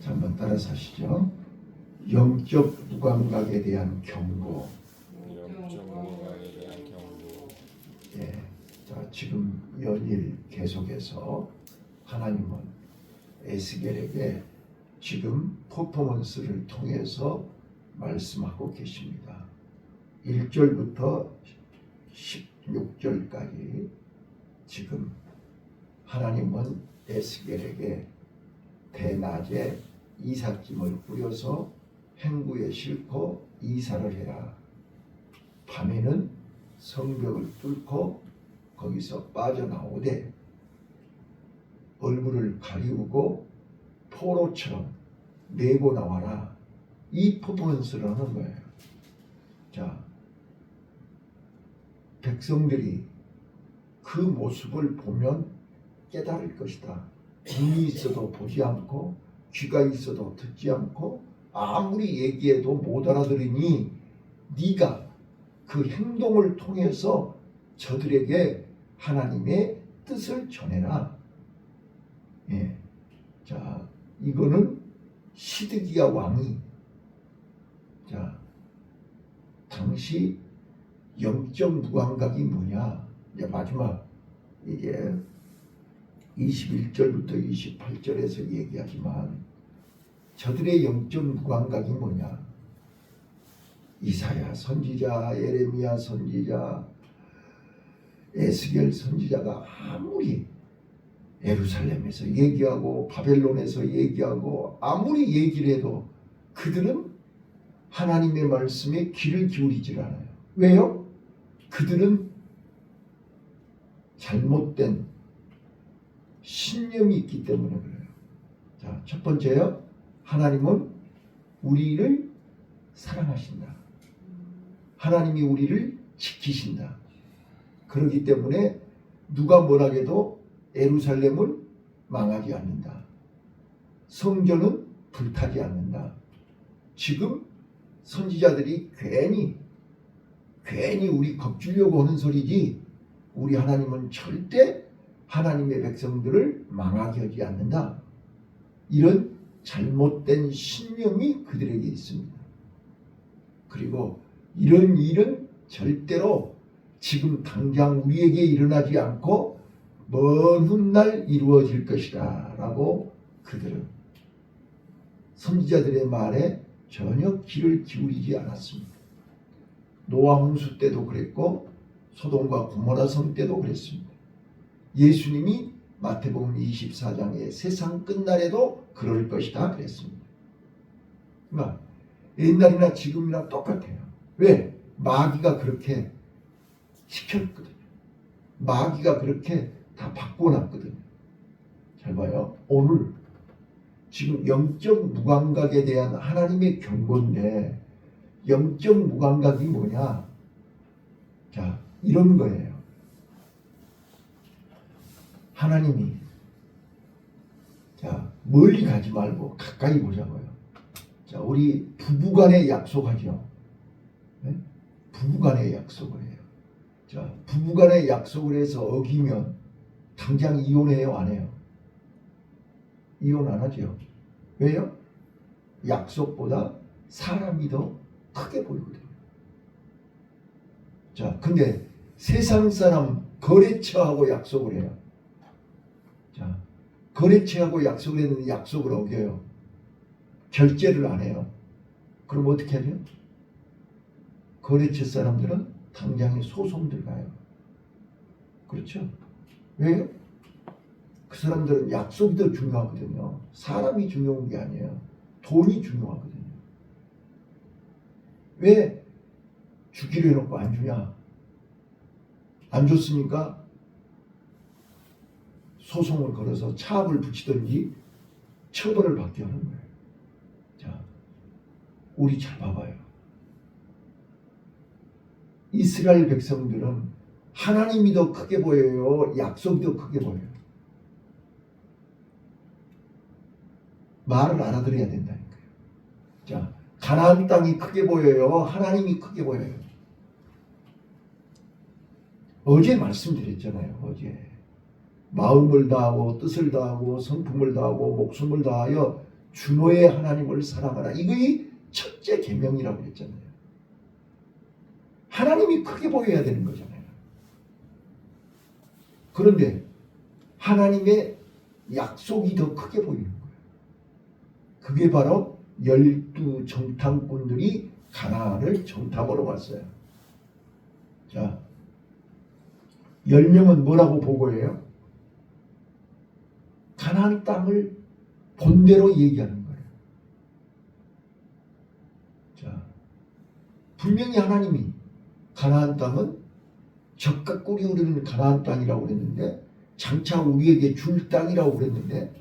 자, 한번 따라서 하시죠. 영적 무감각에 대한 경고. 영적 무감각에 대한 경고. 예. 자, 지금 연일 계속해서 하나님은 에스겔에게 지금 퍼포먼스를 통해서 말씀하고 계십니다. 1절부터 16절까지 지금 하나님은 에스겔에게 대낮에 이삿짐을 뿌려서 행구에 싣고 이사를 해라. 밤에는 성벽을 뚫고 거기서 빠져나오되 얼굴을 가리우고 포로처럼 내고 나와라. 이 퍼포먼스를 하는 거예요. 자, 백성들이 그 모습을 보면 깨달을 것이다. 눈이 있어도 보지 않고 귀가 있어도 듣지 않고 아무리 얘기해도 못 알아들으니 네가 그 행동을 통해서 저들에게 하나님의 뜻을 전해라. 예. 자, 이거는 시드기야 왕이 당시 영적 무감각이 뭐냐? 이제 마지막 이게 21절부터 28절에서 얘기하지만 저들의 영적 무감각이 뭐냐? 이사야 선지자, 예레미야 선지자, 에스겔 선지자가 아무리 예루살렘에서 얘기하고 바벨론에서 얘기하고 아무리 얘기를 해도 그들은 하나님의 말씀에 귀를 기울이질 않아요. 왜요? 그들은 잘못된 신념이 있기 때문에 그래요. 자, 첫 번째요. 하나님은 우리를 사랑하신다. 하나님이 우리를 지키신다. 그렇기 때문에 누가 뭐라 해도 예루살렘은 망하지 않는다. 성전은 불타지 않는다. 지금 선지자들이 괜히 우리 겁주려고 하는 소리지 우리 하나님은 절대 하나님의 백성들을 망하게 하지 않는다. 이런 잘못된 신념이 그들에게 있습니다. 그리고 이런 일은 절대로 지금 당장 우리에게 일어나지 않고 먼 훗날 이루어질 것이다 라고 그들은 선지자들의 말에 전혀 귀를 기울이지 않았습니다. 노아 홍수 때도 그랬고 소돔과 고모라 성 때도 그랬습니다. 예수님이 마태복음 24장에 세상 끝날에도 그럴 것이다 그랬습니다. 그러니까 옛날이나 지금이나 똑같아요. 왜? 마귀가 그렇게 시켰거든요. 마귀가 그렇게 다 바꿔놨거든요. 잘 봐요. 오늘 지금 영적 무감각에 대한 하나님의 경고인데 영적 무감각이 뭐냐? 자, 이런 거예요. 하나님이 멀리 가지 말고 가까이 보자고요. 자, 우리 부부간에 약속하죠. 네? 부부간에 약속을 해요. 자, 부부간에 약속을 해서 어기면 당장 이혼해요, 안 해요? 이혼 안 하죠. 왜요? 약속보다 사람이 더 크게 보이거든요. 자, 근데 세상 사람 거래처하고 약속을 해요. 자, 거래처하고 약속을 했는데 약속을 어겨요. 결제를 안 해요. 그럼 어떻게 하죠? 거래처 사람들은 당장에 소송 들어가요. 그렇죠? 왜요? 그 사람들은 약속이 더 중요하거든요. 사람이 중요한 게 아니에요. 돈이 중요하거든요. 왜 주기로 해놓고 안 주냐? 안 줬으니까 소송을 걸어서 차압을 붙이든지 처벌을 받게 하는 거예요. 자, 우리 잘 봐봐요. 이스라엘 백성들은 하나님이 더 크게 보여요? 약속이 더 크게 보여요? 말을 알아들어야 된다니까요. 자, 가나안 땅이 크게 보여요? 하나님이 크게 보여요? 어제 말씀드렸잖아요. 어제 마음을 다하고 뜻을 다하고 성품을 다하고 목숨을 다하여 주 너의 하나님을 사랑하라. 이거의 첫째 계명이라고 했잖아요. 하나님이 크게 보여야 되는 거잖아요. 그런데 하나님의 약속이 더 크게 보이는 거예요. 그게 바로 12 정탐꾼들이 가나안을 정탐하러 왔어요. 자, 10명은 뭐라고 보고해요? 가나안 땅을 본대로 얘기하는 거예요. 자, 분명히 하나님이 가나안 땅은 적과 꿀이 흐르는 가나안 땅이라고 그랬는데 장차 우리에게 줄 땅이라고 그랬는데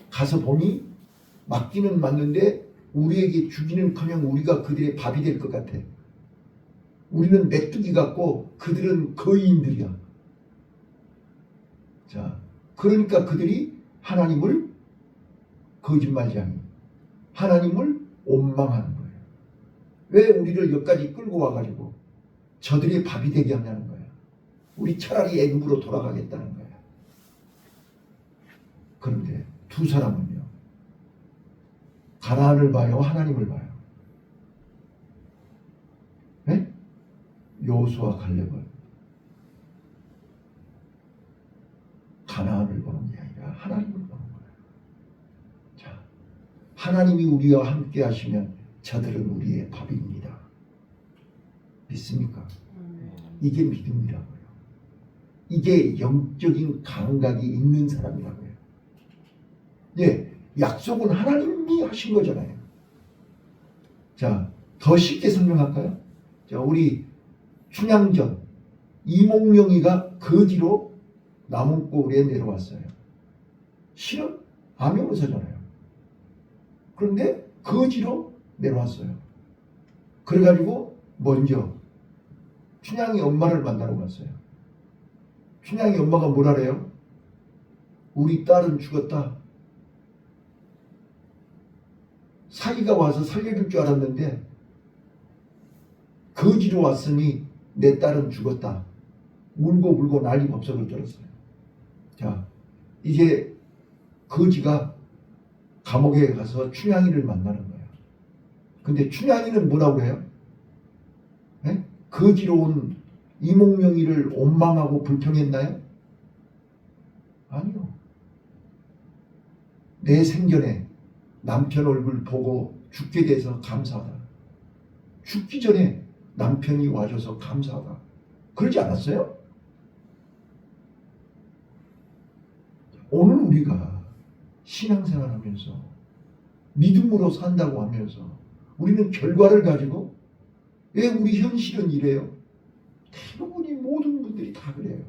가서 보니 맞기는 맞는데 우리에게 주기는커녕 우리가 그들의 밥이 될 것 같아. 우리는 메뚜기 같고 그들은 거인들이야. 자, 그러니까 그들이 하나님을 거짓말쟁이, 하나님을 원망하는 거예요. 왜 우리를 여기까지 끌고 와가지고 저들의 밥이 되게 하냐는 거예요. 우리 차라리 애굽으로 돌아가겠다는 거예요. 그런데 두 사람은요, 가나안을 봐요, 하나님을 봐요. 네? 여호수아 갈렙은 가나안을 보는 게 아니라 하나님을 보는 거예요. 자, 하나님이 우리와 함께 하시면 저들은 우리의 밥입니다. 믿습니까? 이게 믿음이라고요. 이게 영적인 감각이 있는 사람이라고요. 예, 약속은 하나님이 하신 거잖아요. 자, 더 쉽게 설명할까요? 자, 우리 춘향전 이몽룡이가 거지로 나무골에 내려왔어요. 실은 암행어사잖아요. 그런데 거지로 내려왔어요. 그래가지고 먼저 춘향이 엄마를 만나러 갔어요. 춘향이 엄마가 뭐라 그래요? 우리 딸은 죽었다. 사기가 와서 살려줄 줄 알았는데 거지로 왔으니 내 딸은 죽었다. 울고 난리 법석을 떨었어요. 자, 이제 거지가 감옥에 가서 춘향이를 만나는 거예요. 근데 춘향이는 뭐라고 해요? 네? 거지로 온 이몽룡이를 원망하고 불평했나요? 아니요. 내 생전에 남편 얼굴 보고 죽게 돼서 감사하다. 죽기 전에 남편이 와줘서 감사하다. 그러지 않았어요? 오늘 우리가 신앙생활 하면서 믿음으로 산다고 하면서 우리는 결과를 가지고 왜 우리 현실은 이래요? 대부분이 모든 분들이 다 그래요.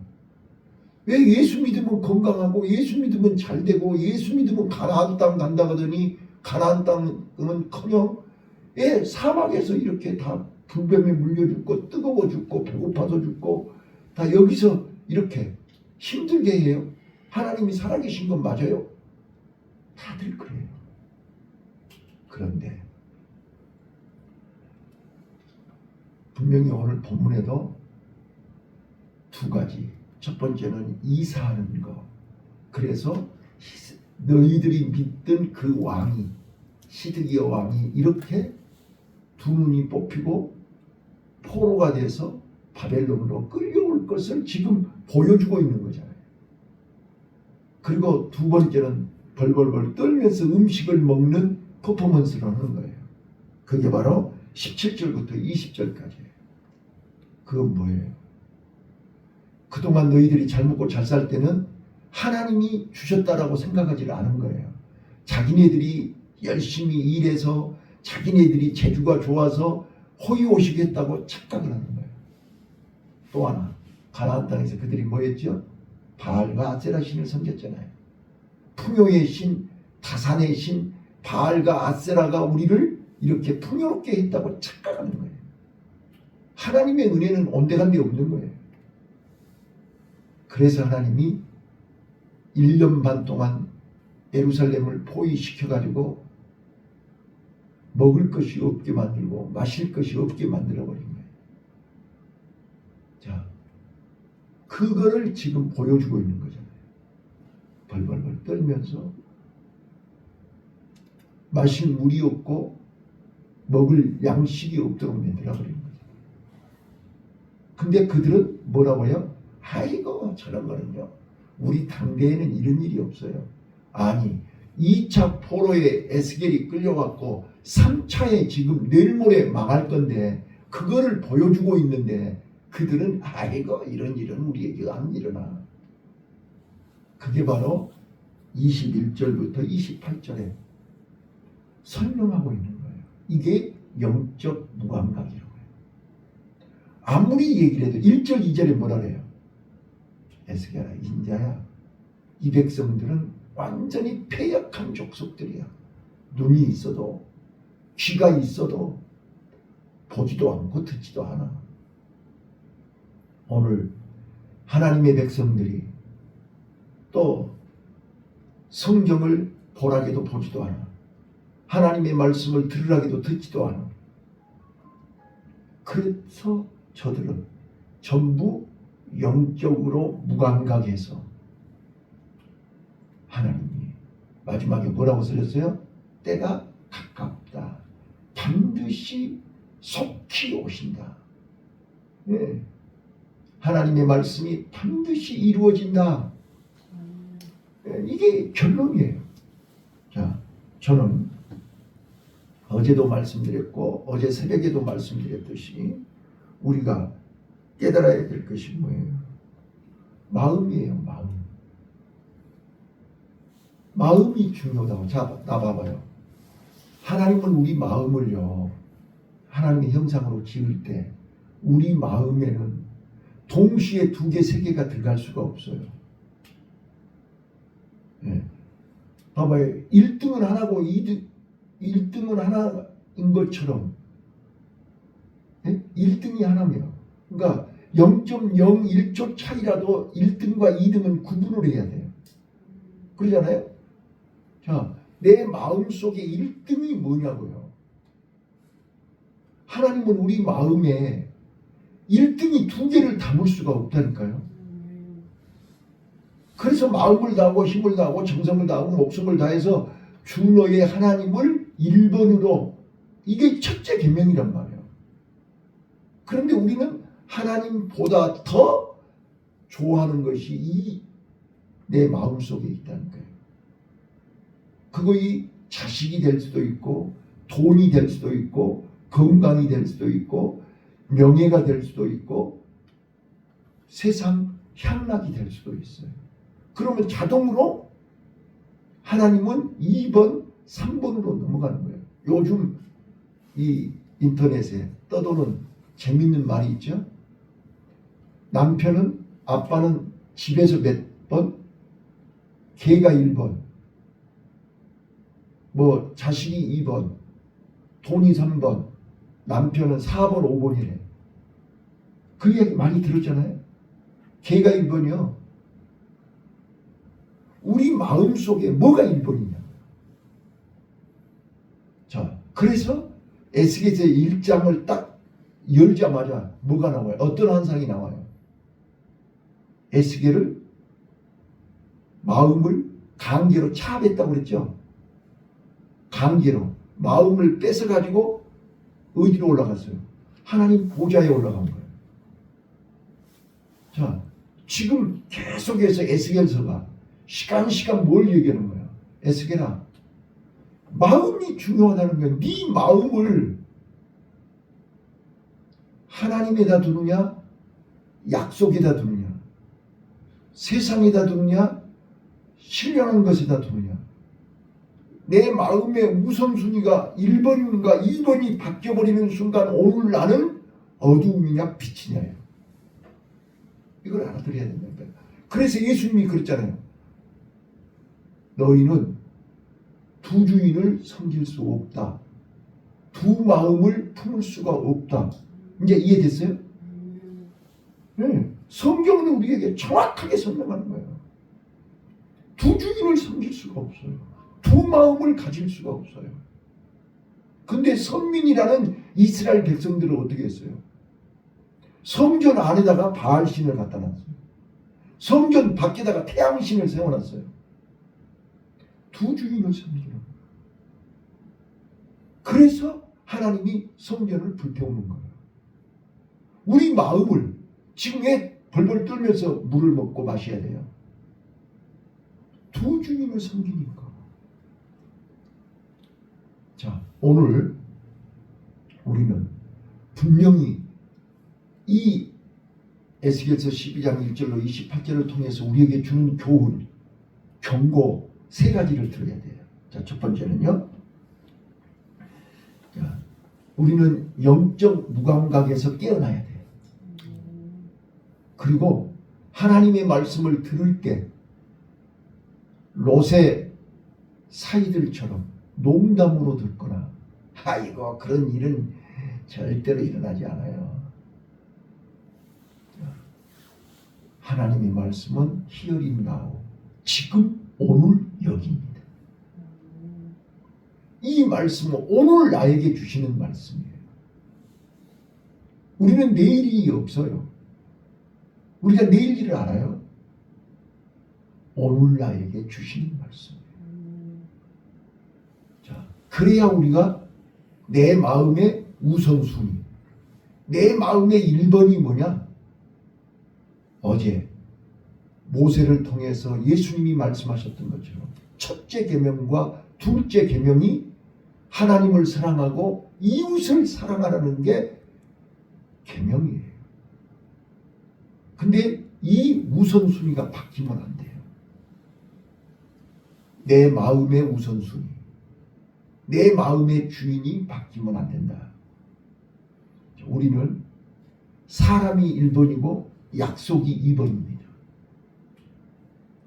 왜 예수 믿으면 건강하고 예수 믿으면 잘되고 예수 믿으면 가나안 땅 간다 하더니 가나안 땅은커녕 왜 사막에서 이렇게 다 불뱀에 물려 죽고 뜨거워 죽고 배고파서 죽고 다 여기서 이렇게 힘들게 해요. 하나님이 살아계신 건 맞아요? 다들 그래요. 그런데 분명히 오늘 본문에도 두 가지. 첫 번째는 이사하는 거. 그래서 너희들이 믿던 그 왕이 시드기야 왕이 이렇게 두 눈이 뽑히고 포로가 돼서 바벨론으로 끌려올 것을 지금 보여주고 있는 거잖아요. 그리고 두 번째는 벌벌벌 떨면서 음식을 먹는 퍼포먼스를 하는 거예요. 그게 바로 17절부터 20절까지예요. 그건 뭐예요? 그동안 너희들이 잘 먹고 잘 살 때는 하나님이 주셨다라고 생각하지 않은 거예요. 자기네들이 열심히 일해서 자기네들이 재주가 좋아서 호의호식했다고 착각을 하는 거예요. 또 하나, 가나안 땅에서 그들이 뭐 했죠? 바알과 아세라 신을 섬겼잖아요. 풍요의 신, 다산의 신, 바알과 아세라가 우리를 이렇게 풍요롭게 했다고 착각하는 거예요. 하나님의 은혜는 온데간데 없는 거예요. 그래서 하나님이 1년 반 동안 예루살렘을 포위시켜가지고 먹을 것이 없게 만들고 마실 것이 없게 만들어버린 거예요. 자, 그거를 지금 보여주고 있는 거잖아요. 벌벌벌 떨면서 마실 물이 없고 먹을 양식이 없도록 만들어 버린 거죠. 근데 그들은 뭐라고 해요? 아이고 저런 거는요, 우리 당대에는 이런 일이 없어요. 아니 2차 포로에 에스겔이 끌려갔고 3차에 지금 내일 모레 망할 건데 그거를 보여주고 있는데 그들은 아이고 이런 일은 우리에게 안 일어나. 그게 바로 21절부터 28절에 설명하고 있는 거예요. 이게 영적 무감각이라고 해요. 아무리 얘기를 해도 1절 2절에 뭐라 그래요? 에스겔아 인자야, 이 백성들은 완전히 패역한 족속들이야. 눈이 있어도 귀가 있어도 보지도 않고 듣지도 않아. 오늘 하나님의 백성들이 또 성경을 보라기도 보지도 않아. 하나님의 말씀을 들으라기도 듣지도 않아. 그래서 저들은 전부 영적으로 무감각해서 하나님이 마지막에 뭐라고 쓰셨어요? 때가 가깝다. 반드시 속히 오신다. 네. 하나님의 말씀이 반드시 이루어진다. 네. 이게 결론이에요. 자, 저는 어제도 말씀드렸고 어제 새벽에도 말씀드렸듯이 우리가 깨달아야 될 것이 뭐예요? 마음이에요. 마음이 중요하다고. 자, 나 봐봐요. 하나님은 우리 마음을요, 하나님의 형상으로 지을 때 우리 마음에는 동시에 2개, 3개가 들어갈 수가 없어요. 네. 봐봐요. 1등은 하나고 1등은 하나인 것처럼, 네? 1등이 하나며, 그러니까 0.01초 차이라도 1등과 2등은 구분을 해야 돼요. 그러잖아요. 자, 내 마음속에 1등이 뭐냐고요. 하나님은 우리 마음에 1등이 2개를 담을 수가 없다니까요. 그래서 마음을 다하고 힘을 다하고 정성을 다하고 목숨을 다해서 주 너의 하나님을 1번으로, 이게 첫째 계명이란 말이에요. 그런데 우리는 하나님보다 더 좋아하는 것이 이 내 마음속에 있다는 거예요. 그것이 자식이 될 수도 있고 돈이 될 수도 있고 건강이 될 수도 있고 명예가 될 수도 있고 세상 향락이 될 수도 있어요. 그러면 자동으로 하나님은 2번, 3번으로 넘어가는 거예요. 요즘 이 인터넷에 떠도는 재밌는 말이 있죠. 남편은, 아빠는 집에서 몇 번, 개가 1번, 뭐 자식이 2번, 돈이 3번, 남편은 4번, 5번이래. 그 얘기 많이 들었잖아요. 개가 1번이요. 우리 마음속에 뭐가 1번이냐. 자, 그래서 에스겔서 1장을 딱 열자마자 뭐가 나와요? 어떤 환상이 나와요? 에스겔을 마음을 강제로 차압했다고 그랬죠. 강제로 마음을 뺏어가지고 어디로 올라갔어요? 하나님 보좌에 올라간 거예요. 자, 지금 계속해서 에스겔서가 시간 뭘 얘기하는 거야? 에스겔아, 마음이 중요하다는 거야. 네 마음을 하나님에다 두느냐, 약속에다 두느냐, 세상에다 두느냐, 신령한 것에다 두느냐. 내 마음의 우선순위가 1번인가 2번이 바뀌어버리는 순간 오늘 나는 어두움이냐 빛이냐예요. 이걸 알아들어야 된다니까요. 그래서 예수님이 그랬잖아요. 너희는 두 주인을 섬길 수 없다. 두 마음을 품을 수가 없다. 이제 이해됐어요? 네. 성경은 우리에게 정확하게 설명하는 거예요. 두 주인을 섬길 수가 없어요. 두 마음을 가질 수가 없어요. 근데 선민이라는 이스라엘 백성들은 어떻게 했어요? 성전 안에다가 바알신을 갖다 놨어요. 성전 밖에다가 태양신을 세워놨어요. 두 주인을 섬기는 거예요. 그래서 하나님이 성전을 불태우는 거예요. 우리 마음을 지금 왜 벌벌 떨면서 물을 먹고 마셔야 돼요? 두 주님을 섬기니까. 자, 오늘 우리는 분명히 이 에스겔서 12장 1절로 28절을 통해서 우리에게 주는 교훈, 경고 세 가지를 들어야 돼요. 자, 첫 번째는요. 자, 우리는 영적 무감각에서 깨어나야 돼요. 그리고 하나님의 말씀을 들을 때 롯의 사이들처럼 농담으로 듣거나 아이고 그런 일은 절대로 일어나지 않아요. 하나님의 말씀은 히어링 나우 지금 오늘 여기입니다. 이 말씀은 오늘 나에게 주시는 말씀이에요. 우리는 내일이 없어요. 우리가 내일 일을 알아요? 오늘 나에게 주시는 말씀이에요. 자, 그래야 우리가 내 마음의 우선순위, 내 마음의 1번이 뭐냐? 어제 모세를 통해서 예수님이 말씀하셨던 것처럼 첫째 계명과 둘째 계명이 하나님을 사랑하고 이웃을 사랑하라는 게 계명이에요. 근데 이 우선순위가 바뀌면 안 돼요. 내 마음의 우선순위, 내 마음의 주인이 바뀌면 안 된다. 우리는 사람이 1번이고 약속이 2번입니다.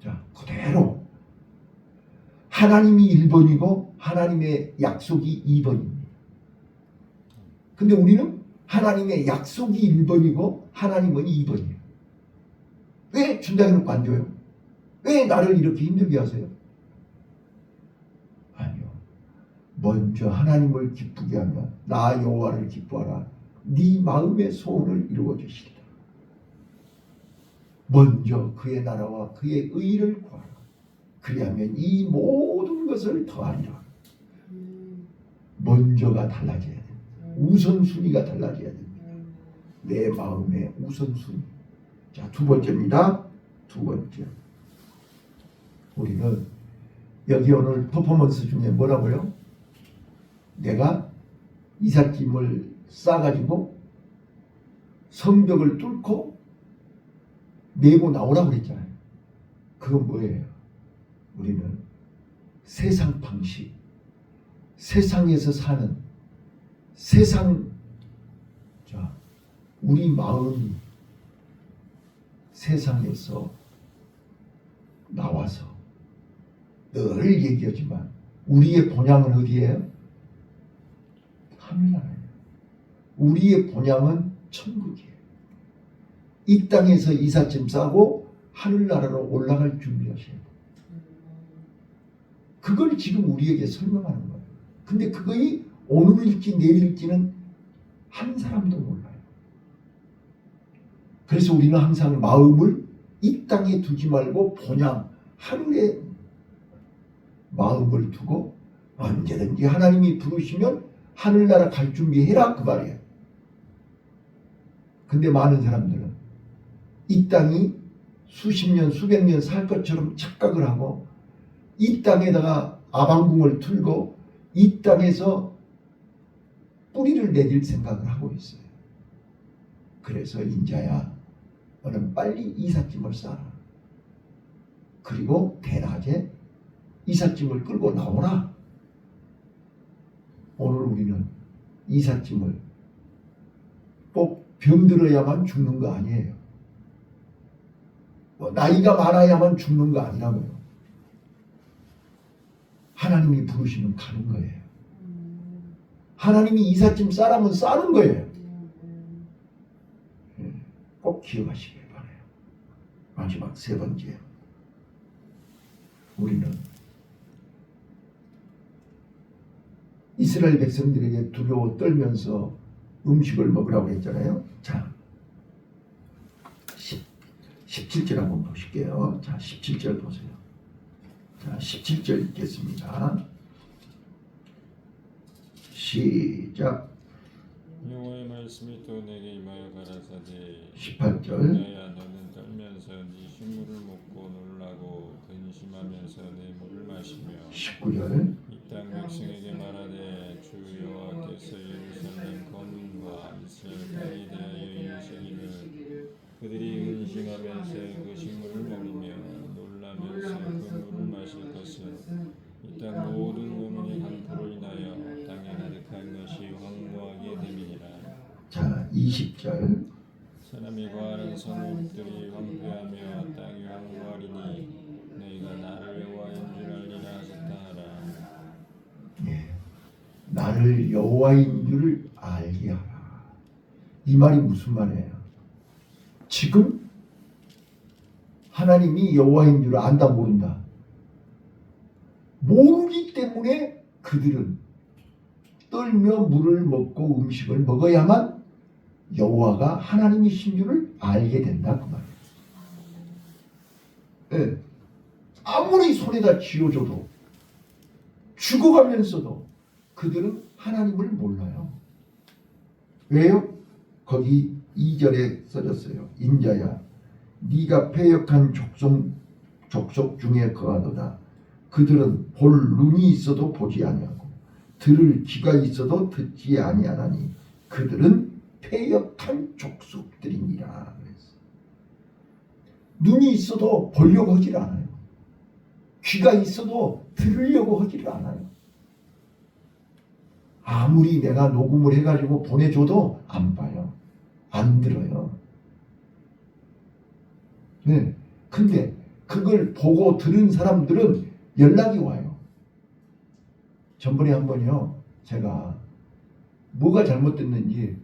자, 그대로 하나님이 1번이고 하나님의 약속이 2번입니다. 근데 우리는 하나님의 약속이 1번이고 하나님은 2번이에요. 왜 준다고 해놓고 안 줘요? 왜 나를 이렇게 힘들게 하세요? 아니요. 먼저 하나님을 기쁘게 하면 나 여호와를 기뻐하라. 네 마음의 소원을 이루어 주시리라. 먼저 그의 나라와 그의 의를 구하라. 그리하면 이 모든 것을 더하리라. 먼저가 달라져야 됩니다. 우선순위가 달라져야 됩니다. 내 마음의 우선순위. 자, 두 번째입니다. 두 번째. 우리는 여기 오늘 퍼포먼스 중에 뭐라고요? 내가 이삿짐을 싸가지고 성벽을 뚫고 메고 나오라고 그랬잖아요. 그건 뭐예요? 우리는 세상 방식, 세상에서 사는 세상, 자, 우리 마음이 세상에서 나와서 늘 얘기하지만 우리의 본향은 어디예요? 하늘나라예요. 우리의 본향은 천국이에요. 이 땅에서 이삿짐 싸고 하늘나라로 올라갈 준비하셔야 돼요. 그걸 지금 우리에게 설명하는 거예요. 근데 그거이 오늘일지 내일일지는 한 사람도 몰라요. 그래서 우리는 항상 마음을 이 땅에 두지 말고 본향 하늘에 마음을 두고 언제든지 하나님이 부르시면 하늘나라 갈 준비해라 그 말이에요. 근데 많은 사람들은 이 땅이 수십 년 수백 년 살 것처럼 착각을 하고 이 땅에다가 아방궁을 틀고 이 땅에서 뿌리를 내릴 생각을 하고 있어요. 그래서 인자야 너는 빨리 이삿짐을 싸라. 그리고 대낮에 이삿짐을 끌고 나오라. 오늘 우리는 이삿짐을 꼭 병들어야만 죽는 거 아니에요. 나이가 많아야만 죽는 거 아니라고요. 하나님이 부르시면 가는 거예요. 하나님이 이삿짐 싸라면 싸는 거예요. 꼭 기억하시길 바라요. 마지막 세 번째. 우리는 이스라엘 백성들에게 두려워 떨면서 음식을 먹으라고 했잖아요. 자, 17절 한번 보실게요. 자, 17절 보세요. 자, 17절 읽겠습니다. 시작. 여호와의 말씀이 또 내게 임하여 가라사대 18절. 인자야 너는 떨면서 네 식물을 먹고 놀라고 근심하면서 내 물을 마시며 19절. 이 땅 백성에게 말하되 주 여호와께서 예루살렘 건과 이스라엘 땅에 대하여 이르시기를 그들이 근심하면서 그 식물을 먹으며 놀라면서 그 물을 마실 것은 이 땅 모든 고민의 강포로 인하여 땅에 가득한 것이 황무하게 됨이니라. 자, 20절. 사람이 거하는 성읍들이 황폐하며 땅이 황무하리니 너희가 나를 여호와인 줄 알리라 하셨다 하라. 예. 나를 여호와인 줄을 알게 하라. 이 말이 무슨 말이에요? 지금 하나님이 여호와인 줄 안다 모른다. 모르기 때문에 그들은 떨며 물을 먹고 음식을 먹어야만 여호와가 하나님이신 줄을 알게 된다 그 말이에요. 예. 아무리 손에다 쥐어줘도 죽어가면서도 그들은 하나님을 몰라요. 왜요? 거기 2절에 써졌어요. 인자야 네가 패역한 족속 중에 거하도다. 그들은 볼 눈이 있어도 보지 아니하고 들을 귀가 있어도 듣지 아니하나니 그들은 패역한 족속들이니라. 눈이 있어도 보려고 하질 않아요. 귀가 있어도 들으려고 하지를 않아요. 아무리 내가 녹음을 해가지고 보내줘도 안 봐요. 안 들어요. 네. 근데 그걸 보고 들은 사람들은 연락이 와요. 전번에 한 번요. 제가 뭐가 잘못됐는지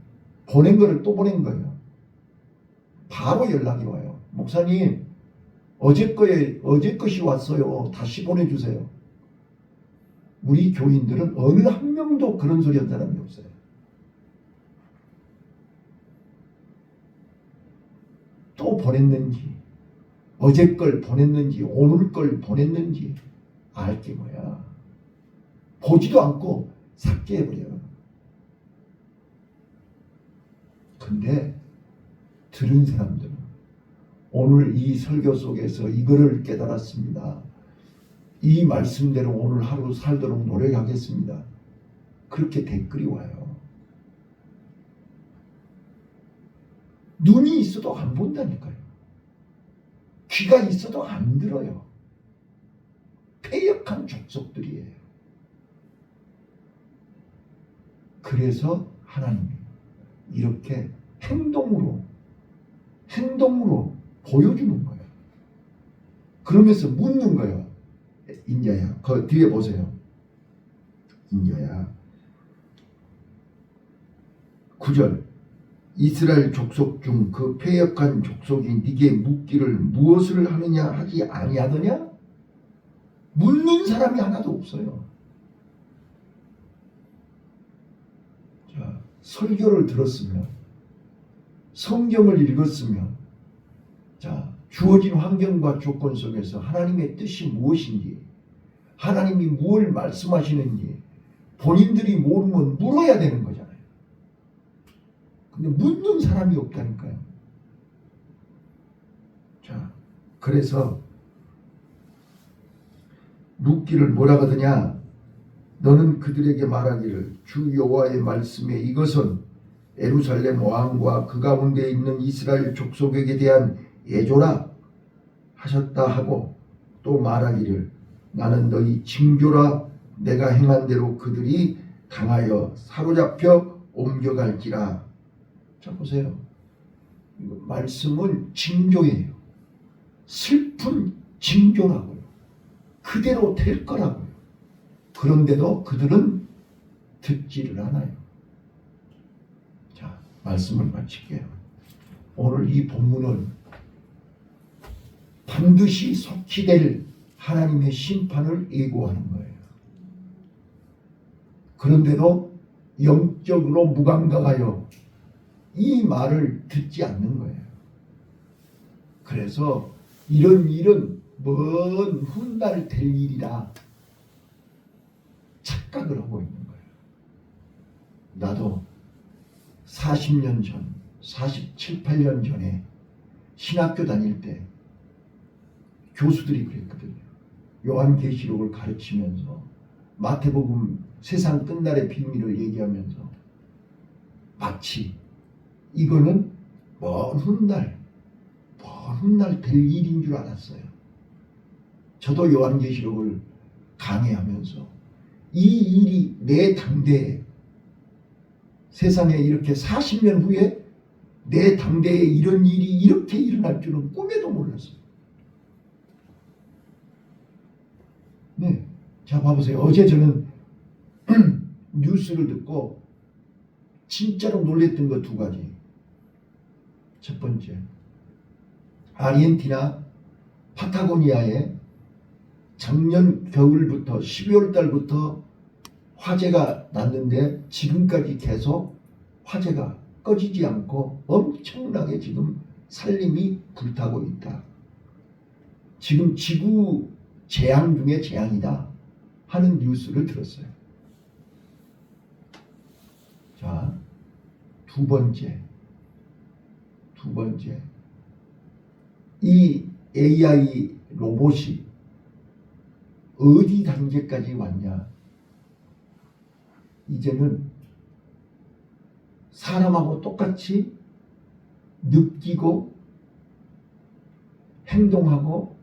보낸 거를 또 보낸 거예요. 바로 연락이 와요. 목사님, 어제 것이 왔어요. 다시 보내주세요. 우리 교인들은 어느 한 명도 그런 소리 한 사람이 없어요. 또 보냈는지, 어제 걸 보냈는지, 오늘 걸 보냈는지 알게 뭐야. 보지도 않고 삭제해버려요. 근데 들은 사람들은 오늘 이 설교 속에서 이거를 깨달았습니다. 이 말씀대로 오늘 하루 살도록 노력하겠습니다. 그렇게 댓글이 와요. 눈이 있어도 안 본다니까요. 귀가 있어도 안 들어요. 패역한 족속들이에요. 그래서 하나님이 이렇게 행동으로 보여주는 거예요. 그러면서 묻는 거예요. 인자야, 그 뒤에 보세요. 인자야. 9절. 이스라엘 족속 중 그 패역한 족속이 네게 묻기를 무엇을 하느냐 하지 아니하더냐? 묻는 사람이 하나도 없어요. 자, 설교를 들었으면, 성경을 읽었으면, 자, 주어진 환경과 조건 속에서 하나님의 뜻이 무엇인지, 하나님이 무엇을 말씀하시는지 본인들이 모르면 물어야 되는 거잖아요. 근데 묻는 사람이 없다니까요. 자, 그래서 묻기를 뭐라 하더냐? 너는 그들에게 말하기를 주 여호와의 말씀에 이것은 예루살렘 왕과 그 가운데 있는 이스라엘 족속에게 대한 예조라 하셨다 하고 또 말하기를 나는 너희 징조라 내가 행한 대로 그들이 당하여 사로잡혀 옮겨갈지라. 자 보세요. 말씀은 징조예요. 슬픈 징조라고요. 그대로 될 거라고요. 그런데도 그들은 듣지를 않아요. 자, 말씀을 마칠게요. 오늘 이 본문은 반드시 속히 될 하나님의 심판을 예고하는 거예요. 그런데도 영적으로 무감각하여 이 말을 듣지 않는 거예요. 그래서 이런 일은 먼 훗날 될 일이라 착각을 하고 있는 거예요. 나도 40년 전, 47, 8년 전에 신학교 다닐 때 교수들이 그랬거든요. 요한계시록을 가르치면서 마태복음 세상 끝날의 비밀을 얘기하면서 마치 이거는 먼 훗날 될 일인 줄 알았어요. 저도 요한계시록을 강의하면서 이 일이 내 당대에 세상에 이렇게 40년 후에 내 당대에 이런 일이 이렇게 일어날 줄은 꿈에도 몰랐어요. 네, 자 봐보세요. 어제 저는 뉴스를 듣고 진짜로 놀랬던 거 두 가지. 첫 번째, 아르헨티나 파타고니아에 작년 겨울부터 12월 달부터 화재가 났는데 지금까지 계속 화재가 꺼지지 않고 엄청나게 지금 산림이 불타고 있다. 지금 지구 재앙 중에 재앙이다 하는 뉴스를 들었어요. 자, 두 번째, 이 AI 로봇이 어디 단계까지 왔냐? 이제는 사람하고 똑같이 느끼고 행동하고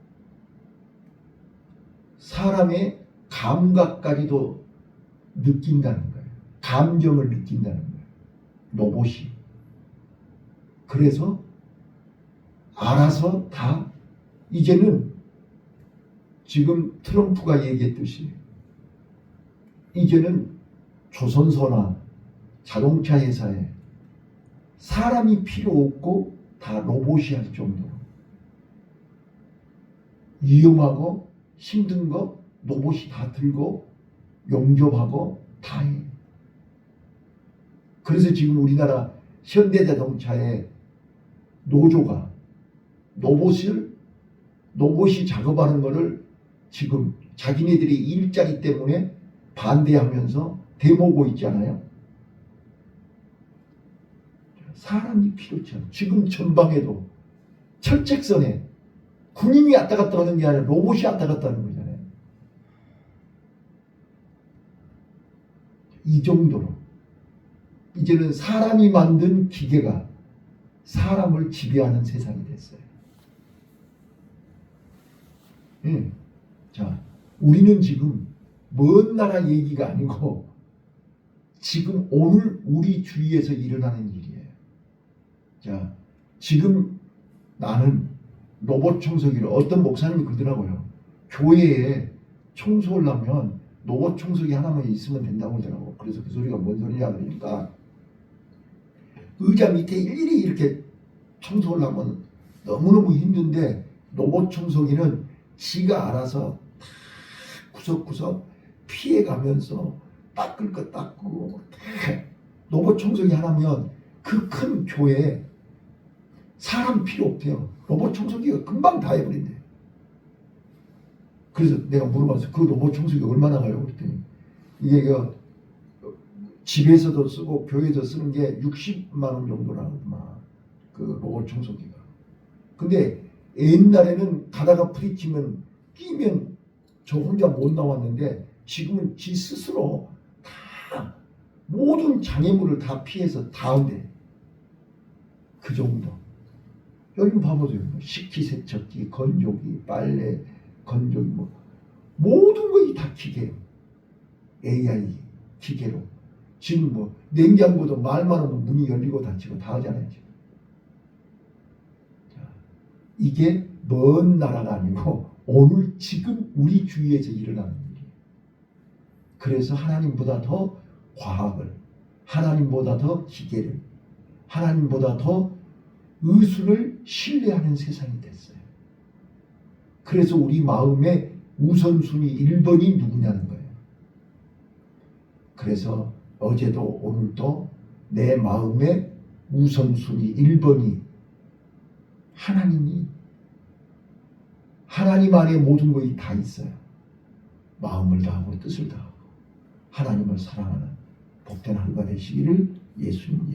사람의 감각까지도 느낀다는 거예요. 감정을 느낀다는 거예요. 로봇이. 그래서 알아서 다 이제는 지금 트럼프가 얘기했듯이 이제는 조선소나 자동차 회사에 사람이 필요 없고 다 로봇이 할 정도로 위험하고 힘든 거 로봇이 다 들고 용접하고 다 해. 그래서 지금 우리나라 현대자동차의 노조가 로봇이 작업하는 거를 지금 자기네들이 일자리 때문에 반대하면서 대모고 있잖아요. 사람이 필요치 않아. 지금 전방에도 철책선에 군인이 왔다 갔다 하는 게 아니라 로봇이 왔다 갔다 하는 거잖아요. 이 정도로 이제는 사람이 만든 기계가 사람을 지배하는 세상이 됐어요. 자, 우리는 지금 먼 나라 얘기가 아니고 지금 오늘 우리 주위에서 일어나는 일이에요. 자, 지금 나는 로봇 청소기를 어떤 목사님이 그러더라고요. 교회에 청소를 하면 로봇 청소기 하나만 있으면 된다고 하더라고. 그래서 그 소리가 뭔 소리냐 그러니까 의자 밑에 일일이 이렇게 청소를 하면 너무너무 힘든데 로봇 청소기는 지가 알아서 다 구석구석 피해가면서 닦을 거 닦고 로봇 청소기 하나면 그 큰 교회에 사람 필요 없대요. 로봇 청소기가 금방 다 해버린대. 그래서 내가 물어봤어. 그 로봇 청소기 얼마나 가요? 그랬더니 이게 집에서도 쓰고 교회에서 쓰는 게 60만 원 정도라더만 그 로봇 청소기가. 근데 옛날에는 가다가 부딪히면 끼면 저 혼자 못 나왔는데 지금은 지 스스로 다 모든 장애물을 다 피해서 다 한대. 그 정도. 여기 봐보세요. 식기세척기, 건조기, 빨래, 건조기 모든 것이 다 기계예요. AI 기계로. 지금 냉장고도 말만 하면 문이 열리고 닫히고 다 하잖아요. 지금. 자, 이게 먼 나라가 아니고 오늘 지금 우리 주위에서 일어나는 일이에요. 그래서 하나님보다 더 과학을, 하나님보다 더 기계를, 하나님보다 더 의술을 신뢰하는 세상이 됐어요. 그래서 우리 마음의 우선순위 1번이 누구냐는 거예요. 그래서 어제도 오늘도 내 마음의 우선순위 1번이 하나님 안에 모든 것이 다 있어요. 마음을 다하고 뜻을 다하고 하나님을 사랑하는 복된 하루가 되시기를 예수님